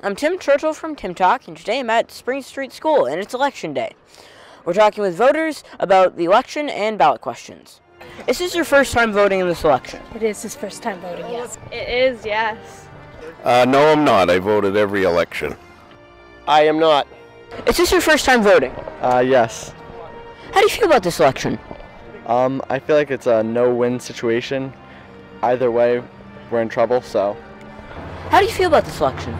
I'm Tim Churchill from Tim Talk, and today I'm at Spring Street School, and it's election day. We're talking with voters about the election and ballot questions. Is this your first time voting in this election? It is his first time voting, yes. It is, yes. No, I'm not. I voted every election. I am not. Is this your first time voting? Yes. How do you feel about this election? I feel like it's a no-win situation. Either way, we're in trouble, so. How do you feel about this election?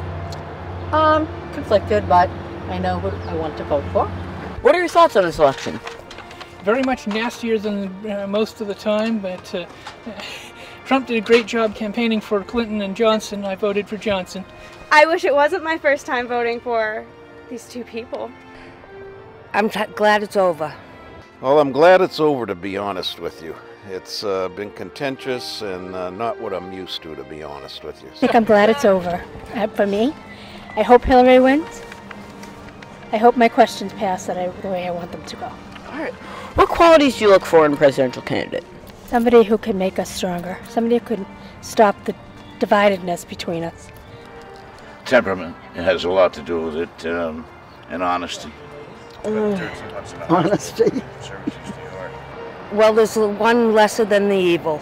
Conflicted, but I know who I want to vote for. What are your thoughts on this election? Very much nastier than most of the time, but Trump did a great job campaigning for Clinton and Johnson. I voted for Johnson. I wish it wasn't my first time voting for these two people. I'm glad it's over. Well, I'm glad it's over, to be honest with you. It's been contentious and not what I'm used to be honest with you. I think I'm glad it's over. For me, I hope Hillary wins. I hope my questions pass the way I want them to go. All right. What qualities do you look for in a presidential candidate? Somebody who can make us stronger. Somebody who can stop the dividedness between us. Temperament. It has a lot to do with it, and honesty. Honesty. Well, there's one lesser than the evil.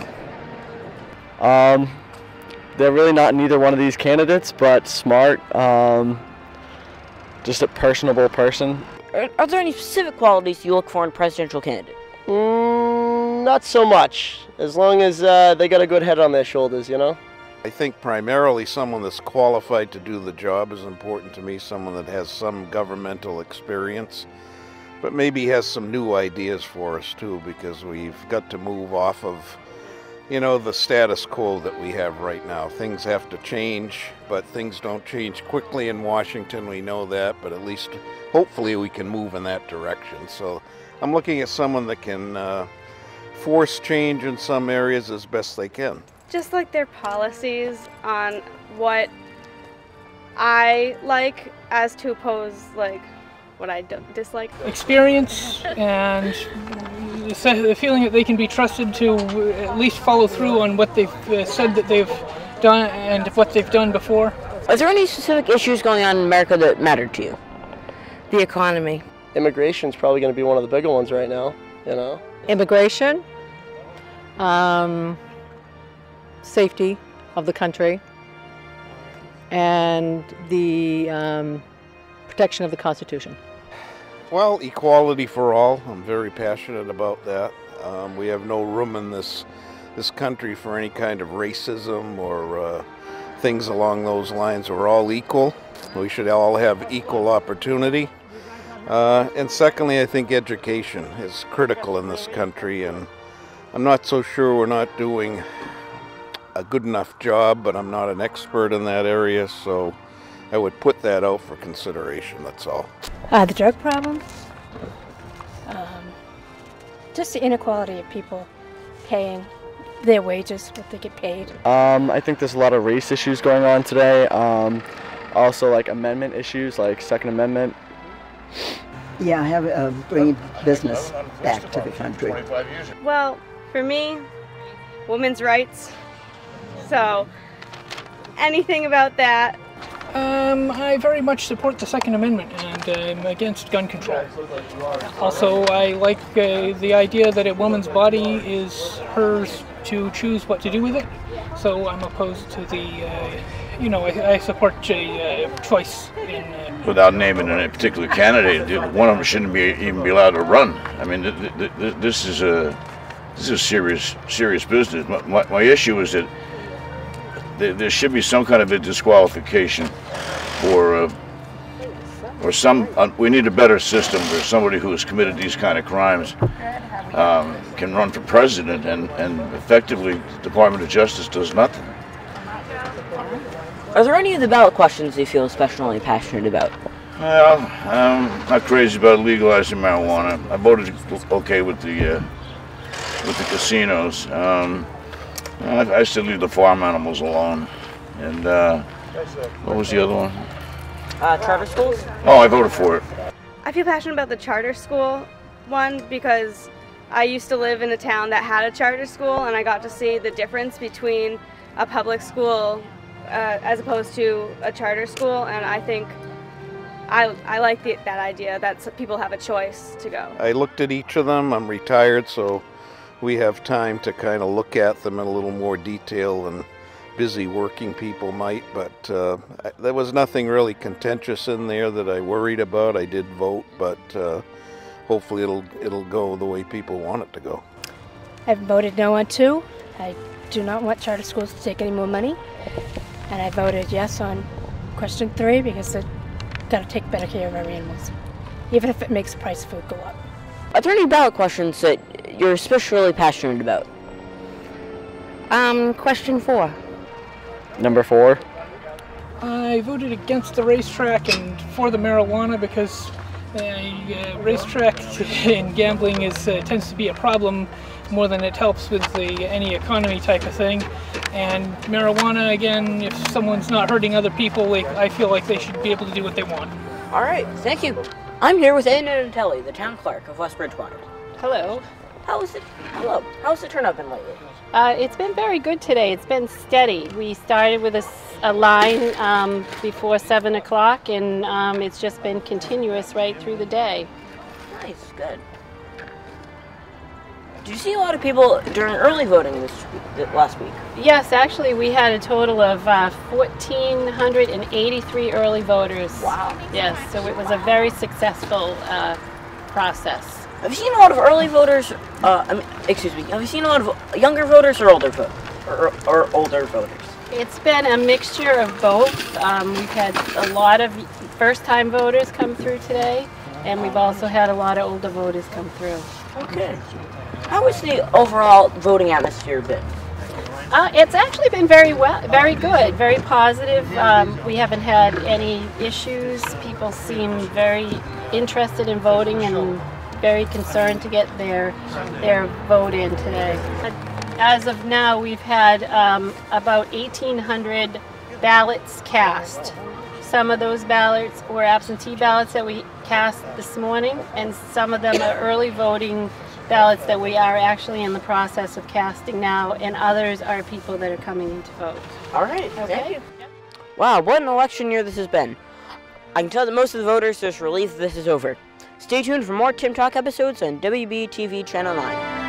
They're really not neither one of these candidates, but smart, just a personable person. Are there any specific qualities you look for in a presidential candidate? Not so much. As long as they got a good head on their shoulders, you know? I think primarily someone that's qualified to do the job is important to me, someone that has some governmental experience, but maybe has some new ideas for us too, because we've got to move off of, you know, the status quo that we have right now. Things have to change, but things don't change quickly in Washington, we know that, but at least hopefully we can move in that direction. So I'm looking at someone that can force change in some areas as best they can. Just like their policies on what I like as to oppose like what I dislike. Experience and the feeling that they can be trusted to at least follow through on what they've said that they've done and what they've done before. Are there any specific issues going on in America that matter to you? The economy. Immigration's probably going to be one of the bigger ones right now, you know? Immigration, safety of the country, and the protection of the Constitution. Well, equality for all. I'm very passionate about that. We have no room in this country for any kind of racism or things along those lines. We're all equal. We should all have equal opportunity. And secondly, I think education is critical in this country, and I'm not so sure we're not doing a good enough job, but I'm not an expert in that area, so I would put that out for consideration, that's all. The drug problem. Just the inequality of people paying their wages, what they get paid. I think there's a lot of race issues going on today. Also, like amendment issues, like Second Amendment. Yeah, bringing business back to the country. Well, for me, women's rights. So anything about that. I very much support the Second Amendment, and I'm against gun control. Also, I like the idea that a woman's body is hers to choose what to do with it. So I'm opposed to the, I support a choice in... Without naming any particular candidate, one of them shouldn't even be allowed to run. I mean, this is serious business. My issue is that there should be some kind of a disqualification or we need a better system where somebody who has committed these kind of crimes can run for president, and effectively the Department of Justice does nothing. Are there any of the ballot questions you feel especially passionate about? Well, I'm not crazy about legalizing marijuana. I voted okay with the casinos. I still leave the farm animals alone. And what was the other one? Charter schools? Oh, I voted for it. I feel passionate about the charter school one because I used to live in a town that had a charter school, and I got to see the difference between a public school as opposed to a charter school, and I think I like that idea that people have a choice to go. I looked at each of them. I'm retired, so we have time to kind of look at them in a little more detail than busy working people might, but there was nothing really contentious in there that I worried about. I did vote, but hopefully it'll go the way people want it to go. I've voted no on 2. I do not want charter schools to take any more money. And I voted yes on question 3 because they've got to take better care of our animals, even if it makes the price of food go up. Are there any ballot questions that you're especially passionate about? Question 4. Number 4. I voted against the racetrack and for the marijuana because racetrack and gambling tends to be a problem more than it helps with any economy type of thing. And marijuana, again, if someone's not hurting other people, I feel like they should be able to do what they want. All right, thank you. I'm here with Anna Nantelli, the town clerk of West Bridgewater. Hello. Hello. How's the turnout been lately? It's been very good today. It's been steady. We started with a line before 7 o'clock, and it's just been continuous right through the day. Nice, good. Did you see a lot of people during early voting last week? Yes, actually, we had a total of 1,483 early voters. Wow. Yes, so it was a very successful process. Have you seen a lot of early voters? Have you seen a lot of younger voters or older voters? It's been a mixture of both. We've had a lot of first-time voters come through today, and we've also had a lot of older voters come through. Okay. How has the overall voting atmosphere been? It's actually been very good, very positive. We haven't had any issues. People seem very interested in voting and very concerned to get their vote in today. As of now, we've had about 1,800 ballots cast. Some of those ballots were absentee ballots that we cast this morning, and some of them are early voting ballots that we are actually in the process of casting now, and others are people that are coming in to vote. All right, okay. Thank you. Wow, what an election year this has been. I can tell that most of the voters are just relieved this is over. Stay tuned for more Tim Talk episodes on WBTV Channel 9.